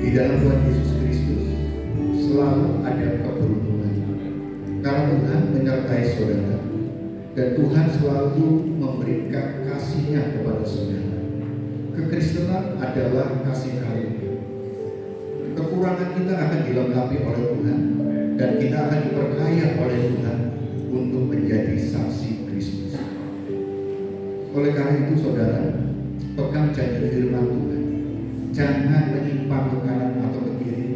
Di dalam Tuhan Yesus Kristus selalu ada keberuntungan, karena Tuhan menyertai saudara dan Tuhan selalu memberikan kasih-Nya kepada saudara. Kekristenan adalah kasih karunia. Kekurangan kita akan dilengkapi oleh Tuhan dan kita akan diperkaya oleh Tuhan untuk menjadi saksi Kristus. Oleh karena itu saudara, pegang janji firman Tuhan. Jangan menyimpang ke kanan atau ke kiri.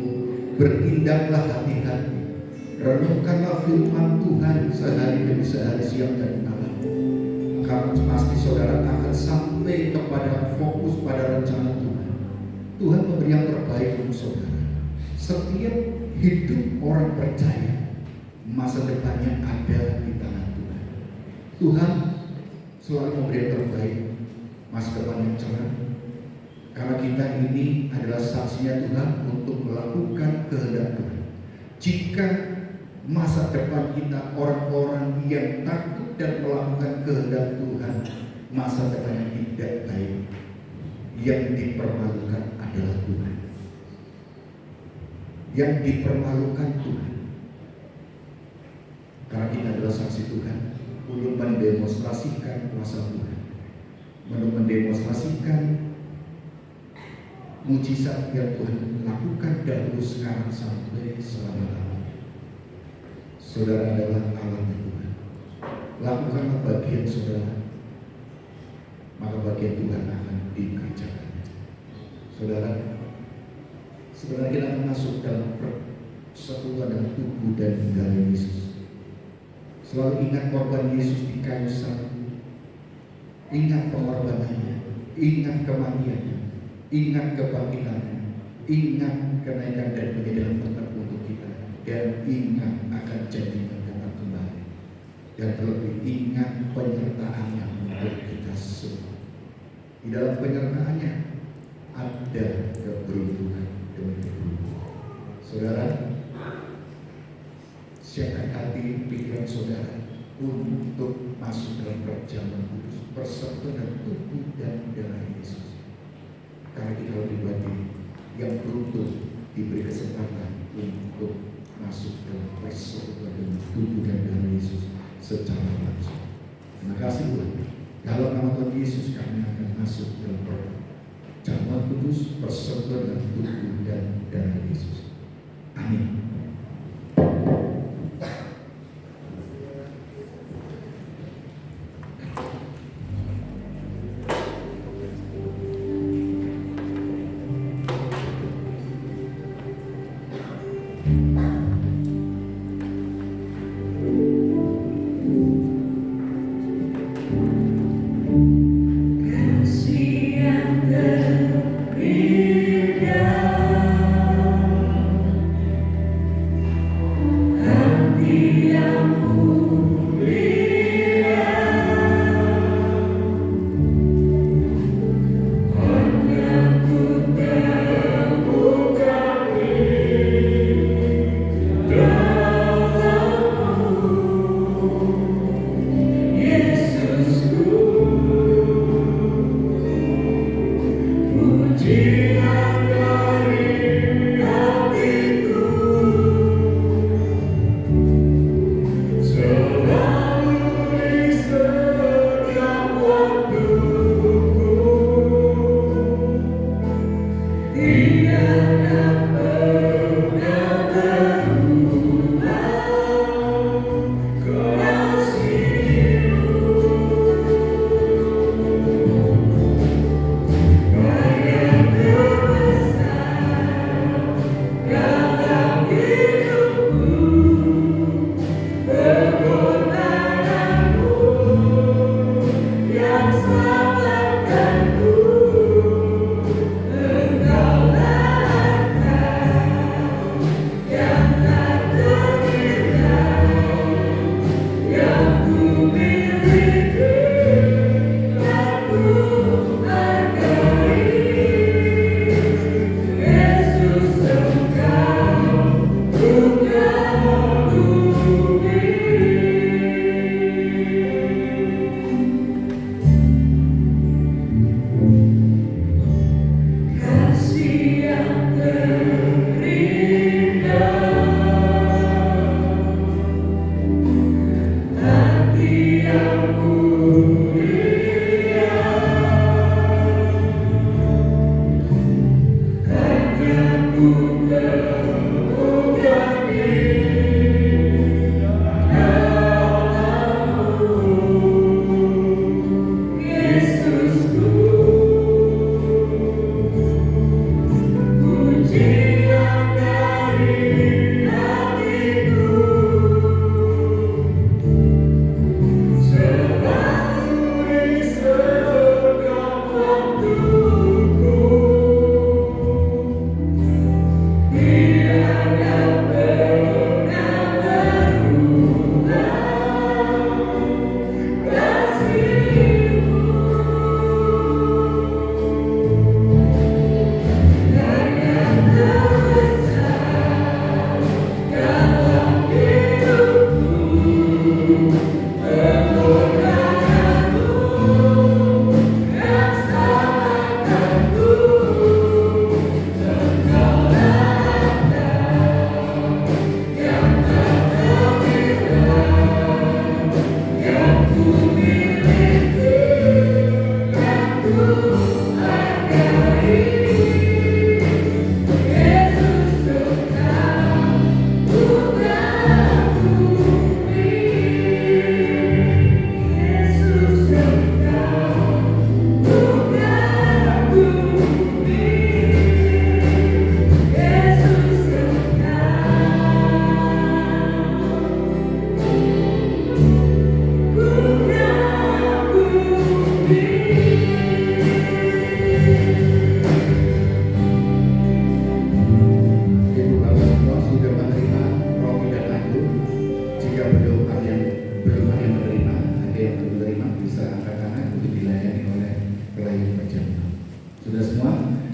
Bertindaklah hati-hati. Renungkanlah firman Tuhan sehari demi sehari, siang dan malam. Karena pasti saudara akan sampai kepada fokus pada rencana Tuhan. Tuhan memberi yang terbaik untuk saudara. Setiap hidup orang percaya, masa depannya ada di tangan Tuhan. Tuhan selalu memberi yang terbaik, masa depan yang cerah. Karena kita ini adalah saksinya Tuhan untuk melakukan kehendak Tuhan. Jika masa depan kita orang-orang yang takut dan melakukan kehendak Tuhan, masa depannya tidak baik, yang dipermalukan adalah Tuhan. Yang dipermalukan Tuhan. Karena kita adalah saksi Tuhan untuk mendemonstrasikan kuasa Tuhan, untuk mendemonstrasikan mujizat yang Tuhan lakukan dahulu, sekarang sampai selama-lamanya. Saudara adalah alatnya Tuhan. Lakukanlah bagian saudara, maka bagian Tuhan akan dikerjakan. Saudara, sebenarnya kita akan masuk dalam persekutuan dengan tubuh dan darah Yesus. Selalu ingat korban Yesus di kayu salib. Ingat pengorbanannya, ingat kematiannya, ingat kebangkitannya, ingat kenaikan dan penyediaan tempat untuk kita, dan ingat akan janjinya datang kembali, dan terlebih ingat penyertaannya untuk kita semua. Di dalam penyertaannya ada keberuntungan demi keberuntungan. Saudara, siapkan hati pikiran saudara untuk masuk dalam perjamuan kudus, persekutuan tubuh dan darah Yesus. Karena kita pribadi yang beruntung diberi kesempatan untuk masuk dalam persekutuan dengan tubuh dan darah Yesus secara langsung. Terima kasih Tuhan. Dalam nama Tuhan Yesus kami akan masuk dalam perjamuan kudus, persekutuan dengan tubuh dan darah Yesus. Amin.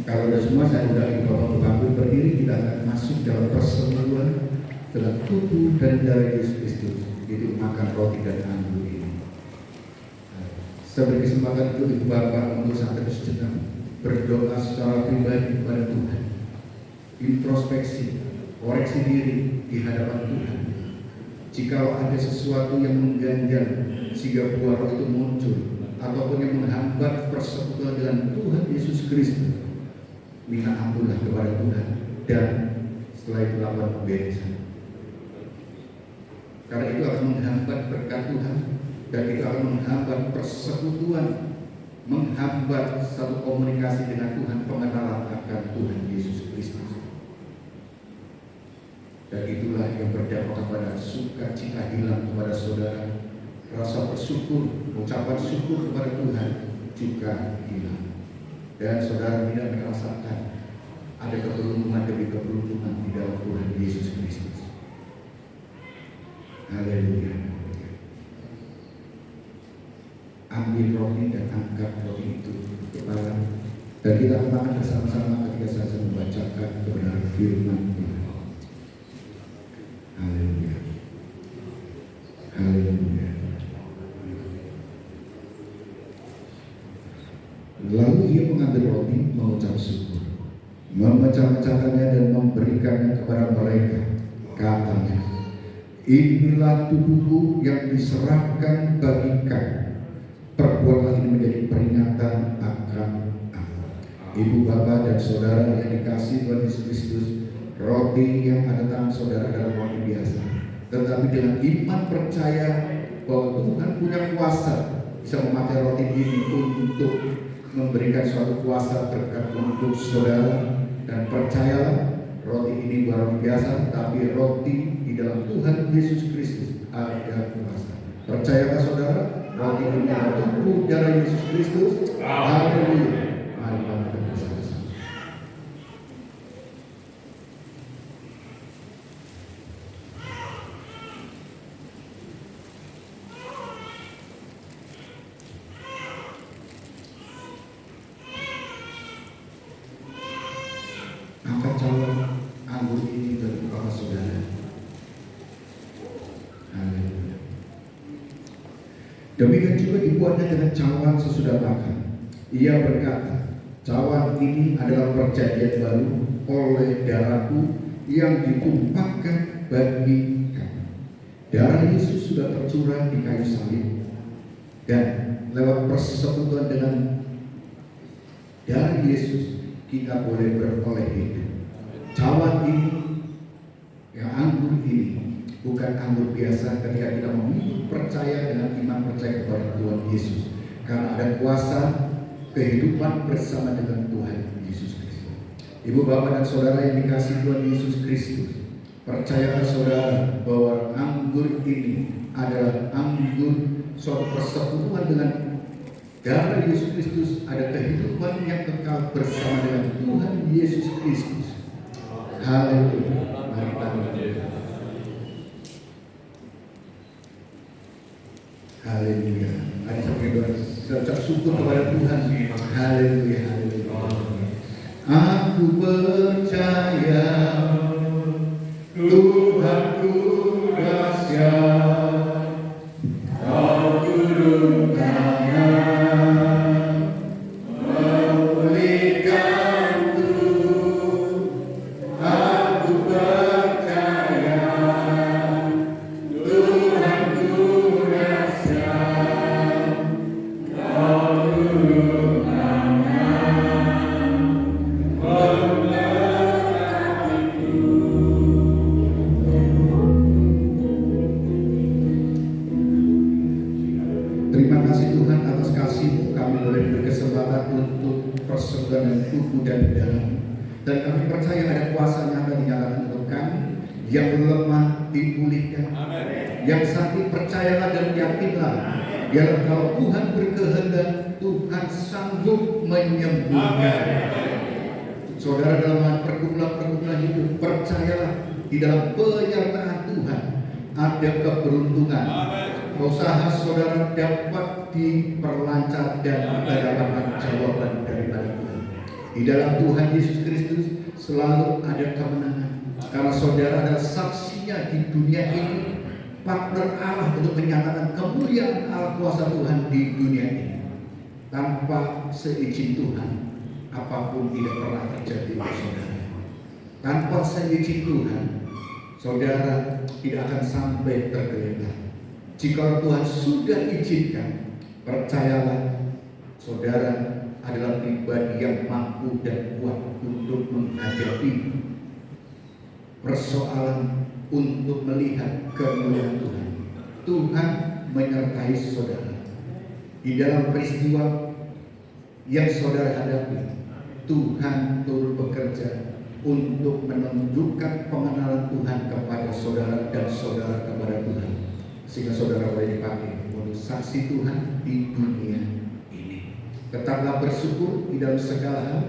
Kalau sudah semua, saya undang Ibu Bapak bangkit berdiri. Kita akan masuk dalam persemuan dalam tubuh dan darah Yesus Kristus, yaitu makan roti dan anggur ini. Saya beri kesempatan untuk Ibu Bapak untuk sampai sejenak berdoa secara pribadi kepada Tuhan, introspeksi, koreksi diri di hadapan Tuhan. Jika ada sesuatu yang mengganjal sehingga buah roh itu muncul, ataupun yang menghambat persekutuan dengan Tuhan Yesus Kristus, minta ampunlah kepada Tuhan, dan setelah itu lakukan pemberesan. Karena itu akan menghambat berkat Tuhan, dan itu akan menghambat persekutuan, menghambat satu komunikasi dengan Tuhan, pengenalan akan Tuhan Yesus Kristus. Dan itulah yang berdampak kepada sukacita hilang kepada saudara, rasa bersyukur, ucapan syukur kepada Tuhan juga hilang. Dan saudara tidak merasakan ada keberuntungan demi keberuntungan di dalam Tuhan Yesus Kristus. Haleluya. Ambil roti dan angkat roti itu kepala, dan kita akan makan bersama-sama ketika saya membacakan kebenaran firman Tuhan. Haleluya. Haleluya. Lalu ia mengambil roti, mengucap syukur, memecah-mecahkannya dan memberikannya kepada mereka. Katanya, inilah tubuhku yang diserahkan bagi kamu. Perbuatlah ini menjadi peringatan akan aku. Ibu, bapak, dan saudara yang dikasihi Tuhan Yesus Kristus, roti yang ada tangan saudara adalah roti biasa, tetapi dengan iman percaya bahwa Tuhan punya kuasa bisa memakai roti ini untuk memberikan suatu kuasa berkat untuk saudara. Dan percayalah, roti ini bukan roti biasa, tapi roti di dalam Tuhan Yesus Kristus ada kuasa. Percayalah saudara, roti ini adalah tubuh darah Yesus Kristus. Haleluya. Mari kita bersama-sama. Angkat cawan anggur ini dari kepala saudara. Haleluya. Demikian juga dibuatnya dengan cawan sesudah makan. Ia berkata, cawan ini adalah perjanjian baru oleh darahku yang ditumpahkan bagi kamu. Darah Yesus sudah tercurah di kayu salib, dan lewat persekutuan dengan darah Yesus kita boleh beroleh hidup. Cawan ini, yang anggur ini, bukan anggur biasa ketika kita meminum percaya dengan iman percaya kepada Tuhan Yesus. Karena ada kuasa kehidupan bersama dengan Tuhan Yesus Kristus. Ibu, bapak, dan saudara yang dikasihi Tuhan Yesus Kristus, percayalah saudara bahwa anggur ini adalah anggur suatu persekutuan dengan darah Yesus Kristus, ada kehidupan yang kekal bersama dengan Tuhan Yesus Kristus. Haleluya. Mari kita berdoa. Haleluya. Mari kita berdoa. Ucap syukur kepada Tuhan. Haleluya. Haleluya. Aku percaya Tuhanku dahsyat, Kau turun tangan memulihkanku. Aku percaya Tuhanku dahsyat, Kau turun tangan memberkatiku. Terima kasih Tuhan atas kasih-Mu, kami boleh berkesempatan untuk persekutuan tubuh dan darah. Dan kami percaya ada kuasa nyata dinyatakan untuk kami, yang lemah dipulihkan, yang sakit percayalah dan yakinlah, biar kalau Tuhan berkehendak, Tuhan sanggup menyembuhkan. Saudara dalam pergumulan hidup, percayalah di dalam penyertaan Tuhan ada keberuntungan. Usaha saudara dapat diperlancar dan mendapatkan jawaban daripada Tuhan. Di dalam Tuhan Yesus Kristus selalu ada kemenangan. Karena saudara adalah saksinya di dunia ini, partner Allah untuk menyatakan kemuliaan Allah kuasa Tuhan di dunia ini. Tanpa seizin Tuhan, apapun tidak pernah terjadi bagi saudara. Tanpa seizin Tuhan, saudara tidak akan sampai tergeletak. Jika Tuhan sudah izinkan, percayalah, saudara adalah pribadi yang mampu dan kuat untuk menghadapi persoalan, untuk melihat kemuliaan Tuhan. Tuhan menyertai saudara di dalam peristiwa yang saudara hadapi. Tuhan turut bekerja untuk menunjukkan pengenalan Tuhan kepada saudara dan saudara kepada Tuhan, sehingga saudara boleh dipakai untuk saksi Tuhan di dunia ini. Tetaplah bersyukur di dalam segala hal,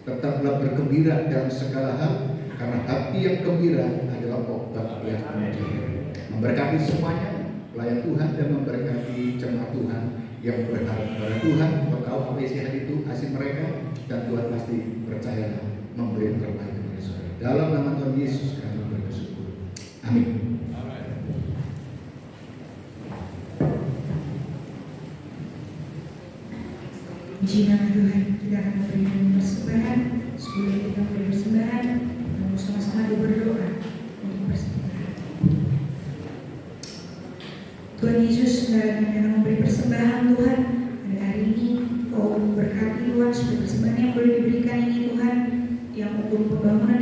tetaplah bergembira dalam segala hal, karena hati yang gembira adalah obat yang menjadi. Memberkati semuanya pelayan Tuhan dan memberkati jemaat Tuhan yang berharap kepada Tuhan, tahu apa isi hati itu, hasil mereka, dan Tuhan pasti percaya memberi yang terbaik kepada saudara. Dalam nama Tuhan Yesus kami bersyukur. Amin. Puji nama Tuhan, kita akan memberikan persembahan. Sebelum kita memberi persembahan, kita mau sama-sama berdoa untuk persembahan. Tuhan Yesus, saudara kami akan memberi persembahan Tuhan pada hari ini. Kau memberkati Tuhan supaya persembahan yang boleh diberikan ini Tuhan, yang untuk pembangunan